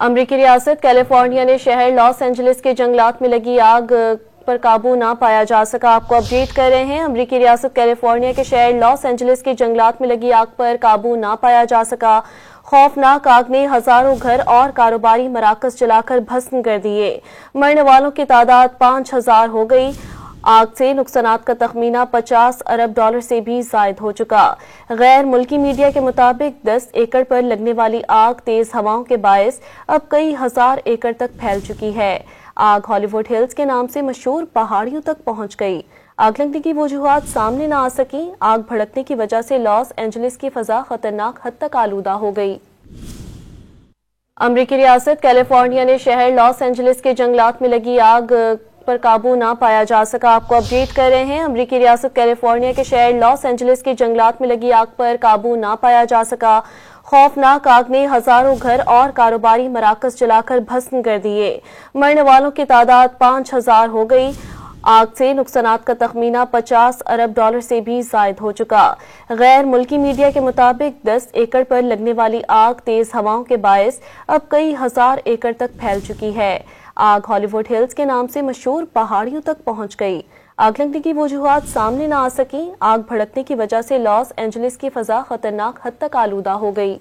امریکی ریاست کیلیفورنیا نے شہر لاس اینجلس کے جنگلات میں لگی آگ پر قابو نہ پایا جا سکا۔ آپ کو اپڈیٹ کر رہے ہیں۔ امریکی ریاست کیلیفورنیا کے شہر لاس اینجلس کے جنگلات میں لگی آگ پر قابو نہ پایا جا سکا۔ خوفناک آگ نے ہزاروں گھر اور کاروباری مراکز جلا کر بھسم کر دیے۔ مرنے والوں کی تعداد 5000 ہو گئی۔ آگ سے نقصانات کا تخمینہ $50 ارب سے بھی زائد ہو چکا۔ غیر ملکی میڈیا کے مطابق 10 ایکڑ پر لگنے والی آگ تیز ہواؤں کے باعث اب کئی ہزار ایکڑ تک پھیل چکی ہے۔ آگ ہالی ووڈ ہلز کے نام سے مشہور پہاڑیوں تک پہنچ گئی۔ آگ لگنے کی وجوہات سامنے نہ آ سکیں۔ آگ بھڑکنے کی وجہ سے لاس اینجلس کی فضا خطرناک حد تک آلودہ ہو گئی۔ امریکی ریاست کیلیفورنیا نے شہر لاس اینجلس کے جنگلات میں لگی آگ پر قابو نہ پایا جا سکا۔ آپ کو اپڈیٹ کر رہے ہیں۔ امریکی ریاست کیلیفورنیا کے شہر لاس اینجلس کے جنگلات میں لگی آگ پر قابو نہ پایا جا سکا۔ خوفناک آگ نے ہزاروں گھر اور کاروباری مراکز جلا کر بھسم کر دیے۔ مرنے والوں کی تعداد 5000 ہو گئی۔ آگ سے نقصانات کا تخمینہ $50 ارب سے بھی زائد ہو چکا۔ غیر ملکی میڈیا کے مطابق 10 ایکڑ پر لگنے والی آگ تیز ہواؤں کے باعث اب کئی ہزار ایکڑ تک پھیل چکی ہے۔ آگ ہالی ووڈ ہلز کے نام سے مشہور پہاڑیوں تک پہنچ گئی۔ آگ لگنے کی وجوہات سامنے نہ آ سکیں۔ آگ بھڑکنے کی وجہ سے لاس اینجلس کی فضا خطرناک حد تک آلودہ ہو گئی۔